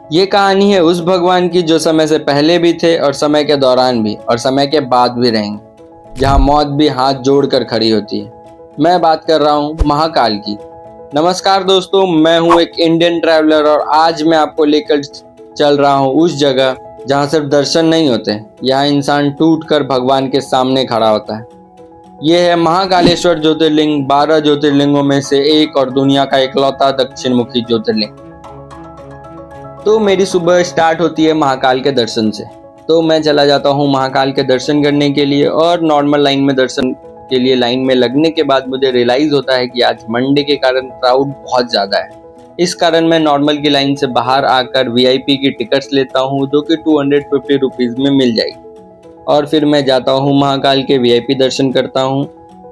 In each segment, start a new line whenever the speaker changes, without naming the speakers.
ये कहानी है उस भगवान की जो समय से पहले भी थे और समय के दौरान भी और समय के बाद भी रहेंगे, जहाँ मौत भी हाथ जोड़कर खड़ी होती है। मैं बात कर रहा हूँ महाकाल की। नमस्कार दोस्तों, मैं हूँ एक इंडियन ट्रैवलर और आज मैं आपको लेकर चल रहा हूँ उस जगह जहाँ सिर्फ दर्शन नहीं होते, यहाँ इंसान टूटकर भगवान के सामने खड़ा होता है। ये है महाकालेश्वर ज्योतिर्लिंग, 12 ज्योतिर्लिंगों में से एक और दुनिया का इकलौता दक्षिण मुखी ज्योतिर्लिंग। तो मेरी सुबह स्टार्ट होती है महाकाल के दर्शन से। तो मैं चला जाता हूँ महाकाल के दर्शन करने के लिए और नॉर्मल लाइन में दर्शन के लिए लाइन में लगने के बाद मुझे रियलाइज होता है कि आज मंडे के कारण क्राउड बहुत ज़्यादा है। इस कारण मैं नॉर्मल की लाइन से बाहर आकर वीआईपी की टिकट्स लेता हूँ जो कि 250 रुपीज़ में मिल जाएगी। और फिर मैं जाता हूँ महाकाल के वीआईपी दर्शन करता हूँ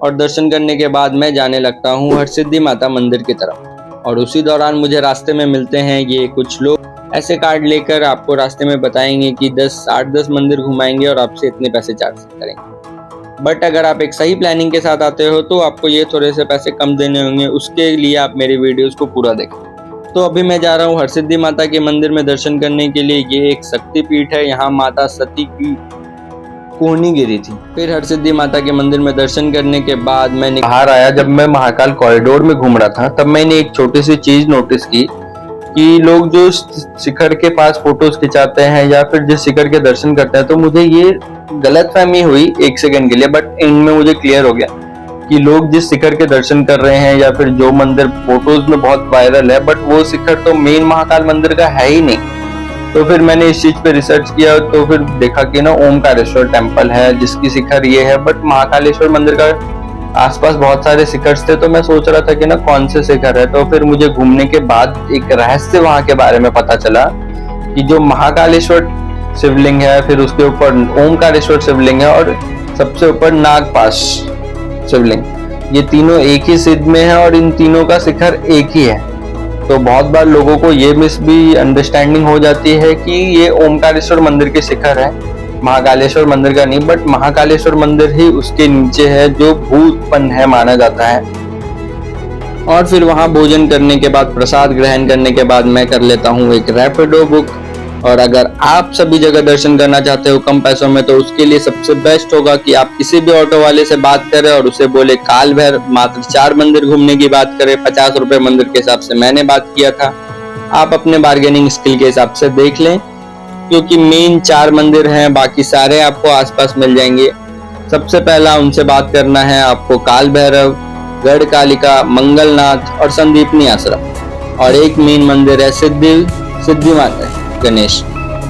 और दर्शन करने के बाद मैं जाने लगता हूँ हरसिद्धि माता मंदिर की तरफ। और उसी दौरान मुझे रास्ते में मिलते हैं ये कुछ लोग, ऐसे कार्ड लेकर आपको रास्ते में बताएंगे कि 8-10 मंदिर घुमाएंगे और आपसे इतने पैसे चार्ज करेंगे। बट अगर आप एक सही प्लानिंग के साथ आते हो तो आपको ये थोड़े से पैसे कम देने होंगे, उसके लिए आप मेरी वीडियोस को पूरा देखें। तो अभी मैं जा रहा हूँ हरसिद्धि माता के मंदिर में दर्शन करने के लिए। ये एक शक्तिपीठ है, यहाँ माता सती की कोहनी गिरी थी। फिर हरसिद्धि माता के मंदिर में दर्शन करने के बाद मैंने बाहर आया। जब मैं महाकाल कॉरिडोर में घूम रहा था तब मैंने एक छोटी सी चीज नोटिस की कि लोग जो शिखर के पास फोटोज खिंचाते हैं या फिर जिस शिखर के दर्शन करते हैं, तो मुझे ये गलतफहमी हुई एक सेकंड के लिए, बट इनमें मुझे क्लियर हो गया कि लोग जिस शिखर के दर्शन कर रहे हैं या फिर जो मंदिर फोटोज में बहुत वायरल है, बट वो शिखर तो मेन महाकाल मंदिर का है ही नहीं। तो फिर मैंने इस चीज पे रिसर्च किया तो फिर देखा कि ना ओमकारेश्वर टेम्पल है जिसकी शिखर ये है, बट महाकालेश्वर मंदिर का आसपास बहुत सारे शिखर थे। तो मैं सोच रहा था कि ना कौन से शिखर है। तो फिर मुझे घूमने के बाद एक रहस्य वहां के बारे में पता चला कि जो महाकालेश्वर शिवलिंग है, फिर उसके ऊपर ओमकारेश्वर शिवलिंग है और सबसे ऊपर नागपाश शिवलिंग, ये तीनों एक ही सिद्ध में है और इन तीनों का शिखर एक ही है। तो बहुत बार लोगों को ये मिस भी अंडरस्टैंडिंग हो जाती है कि ये ओमकारेश्वर मंदिर के शिखर है, महाकालेश्वर मंदिर का नहीं। बट महाकालेश्वर मंदिर ही उसके नीचे है जो भूतपन्न है माना जाता है। और फिर वहां भोजन करने के बाद, प्रसाद ग्रहण करने के बाद मैं कर लेता हूँ एक रैपिडो बुक। और अगर आप सभी जगह दर्शन करना चाहते हो कम पैसों में, तो उसके लिए सबसे बेस्ट होगा कि आप किसी भी ऑटो वाले से बात करें और उसे बोले काल भैरव मात्र 4 मंदिर घूमने की बात करें। 50 रुपए मंदिर के हिसाब से मैंने बात किया था। आप अपने बार्गेनिंग स्किल के हिसाब से देख लें, क्योंकि मेन 4 मंदिर हैं, बाकी सारे आपको आसपास मिल जाएंगे। सबसे पहला उनसे बात करना है आपको काल भैरव, गढ़ कालिका, मंगलनाथ और संदीपनी आश्रम। और एक मेन मंदिर है सिद्धि माता गणेश,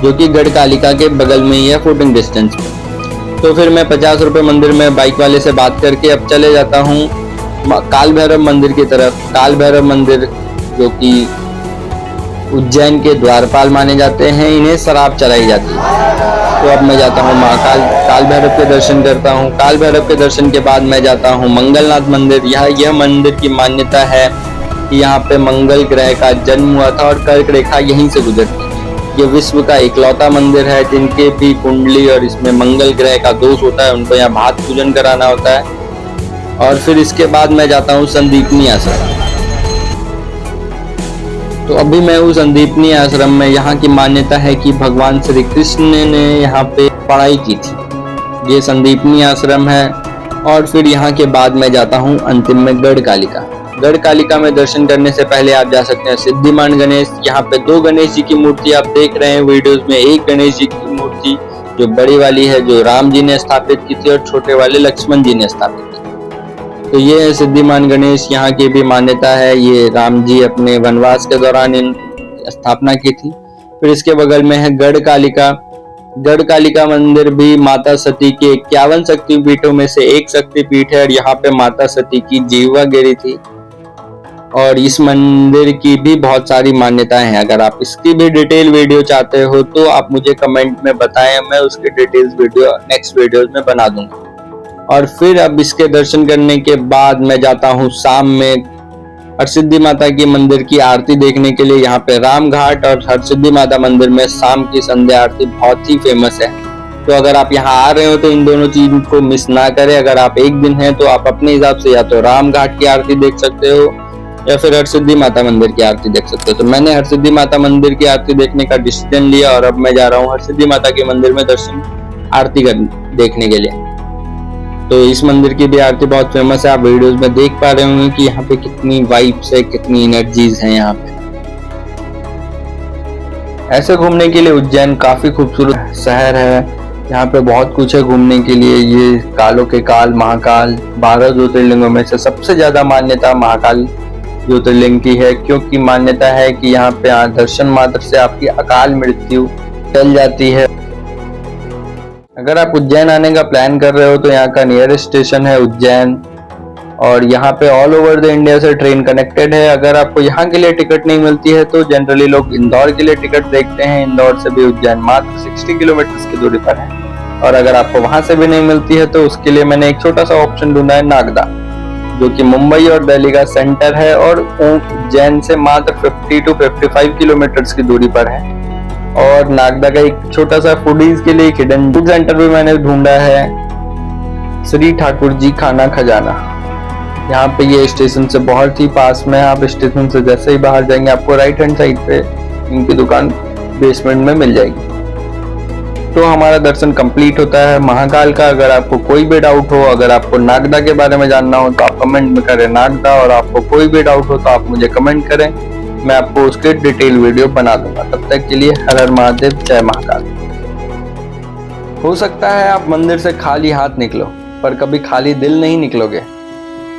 जो कि गढ़ कालिका के बगल में ही है, फुटिंग डिस्टेंस पे। तो फिर मैं 50 रुपए मंदिर में बाइक वाले से बात करके अब चले जाता हूँ काल भैरव मंदिर की तरफ। काल भैरव मंदिर जो कि उज्जैन के द्वारपाल माने जाते हैं, इन्हें शराब चढ़ाई जाती है। तो अब मैं जाता हूँ महाकाल काल भैरव के दर्शन करता हूँ। काल भैरव के दर्शन के बाद मैं जाता हूँ मंगलनाथ मंदिर। यह मंदिर की मान्यता है कि यहाँ पे मंगल ग्रह का जन्म हुआ था और कर्क रेखा यहीं से गुजरती है। ये विश्व का इकलौता मंदिर है जिनके भी कुंडली और इसमें मंगल ग्रह का दोष होता है, उनको यहाँ भात पूजन कराना होता है। और फिर इसके बाद मैं जाता हूँ संदीपनी आश्रम। तो अभी मैं हूँ संदीपनी आश्रम में। यहाँ की मान्यता है कि भगवान श्री कृष्ण ने यहाँ पे पढ़ाई की थी। ये संदीपनी आश्रम है। और फिर यहाँ के बाद मैं जाता हूँ अंतिम में गढ़ कालिका। गढ़ कालिका में दर्शन करने से पहले आप जा सकते हैं सिद्धिमान गणेश। यहाँ पे 2 गणेश जी की मूर्ति आप देख रहे हैं वीडियोस में। एक गणेश जी की मूर्ति जो बड़ी वाली है जो राम जी ने स्थापित की थी और छोटे वाले लक्ष्मण जी ने स्थापित की। तो ये है सिद्धिमान गणेश। यहाँ की भी मान्यता है, ये राम जी अपने वनवास के दौरान इन स्थापना की थी। फिर इसके बगल में है गढ़ कालिका। गढ़ कालिका मंदिर भी माता सती के 51 शक्तिपीठों में से एक शक्तिपीठ है और यहाँ पे माता सती की जीवा गिरी थी। और इस मंदिर की भी बहुत सारी मान्यताएं हैं। अगर आप इसकी भी डिटेल वीडियो चाहते हो तो आप मुझे कमेंट में बताएं, मैं उसकी डिटेल्स वीडियो नेक्स्ट वीडियोस में बना दूंगा। और फिर अब इसके दर्शन करने के बाद मैं जाता हूँ शाम में हरसिद्धि माता की मंदिर की आरती देखने के लिए। यहाँ पे राम घाट और हरसिद्धि माता मंदिर में शाम की संध्या आरती बहुत ही फेमस है। तो अगर आप यहाँ आ रहे हो तो इन दोनों चीज को मिस ना करें। अगर आप एक दिन हैं तो आप अपने हिसाब से या तो राम घाट की आरती देख सकते हो या फिर हरसिद्धि माता मंदिर की आरती देख सकते हो। तो मैंने हरसिद्धि माता मंदिर की आरती देखने का डिसीजन लिया और अब मैं जा रहा हूँ हरसिद्धि माता के मंदिर में दर्शन आरती देखने के लिए। तो इस मंदिर की भी आरती बहुत फेमस है, आप वीडियोस में देख पा रहे होंगे कि यहाँ पे कितनी वाइब्स है, कितनी एनर्जीज हैं यहाँ पे। ऐसे घूमने के लिए उज्जैन काफी खूबसूरत शहर है, यहाँ पे बहुत कुछ है घूमने के लिए। ये कालों के काल महाकाल 12 ज्योतिर्लिंगों में से सबसे ज्यादा मान्यता महाकाल ज्योतिर्लिंग की है, क्योंकि मान्यता है कि यहाँ पे दर्शन मात्र से आपकी अकाल मृत्यु टल जाती है। अगर आप उज्जैन आने का प्लान कर रहे हो तो यहाँ का नियरेस्ट स्टेशन है उज्जैन, और यहाँ पे ऑल ओवर द इंडिया से ट्रेन कनेक्टेड है। अगर आपको यहाँ के लिए टिकट नहीं मिलती है तो जनरली लोग इंदौर के लिए टिकट देखते हैं। इंदौर से भी उज्जैन मात्र 60 किलोमीटर की दूरी पर है, और अगर आपको वहां से भी नहीं मिलती है तो उसके लिए मैंने एक छोटा सा ऑप्शन ढूंढा है, नागदा, जो कि मुंबई और दिल्ली का सेंटर है और उज्जैन से मात्र 50 to 55 किलोमीटर की दूरी पर है। और नागदा का एक छोटा सा फूडीज के लिए हिडन फूड सेंटर भी मैंने ढूंढा है, श्री ठाकुर जी खाना खजाना। यहाँ पे ये स्टेशन से बहुत ही पास में, आप स्टेशन से जैसे ही बाहर जाएंगे आपको राइट हैंड साइड पे इनकी दुकान बेसमेंट में मिल जाएगी। तो हमारा दर्शन कंप्लीट होता है महाकाल का। अगर आपको कोई भी डाउट हो, अगर आपको नागदा के बारे में जानना हो तो आप कमेंट में करें नागदा, और आपको कोई भी डाउट हो तो आप मुझे कमेंट करें, मैं आपको उसके डिटेल वीडियो बना दूंगा। तब तक के लिए हर हर महादेव, जय महाकाल। हो सकता है आप मंदिर से खाली हाथ निकलो, पर कभी खाली दिल नहीं निकलोगे,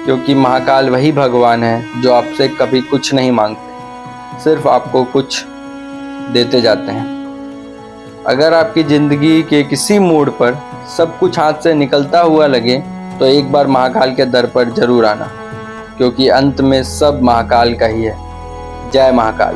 क्योंकि महाकाल वही भगवान है जो आपसे कभी कुछ नहीं मांगते, सिर्फ आपको कुछ देते जाते हैं। अगर आपकी जिंदगी के किसी मोड़ पर सब कुछ हाथ से निकलता हुआ लगे तो एक बार महाकाल के दर पर जरूर आना, क्योंकि अंत में सब महाकाल का ही है। जय महाकाल।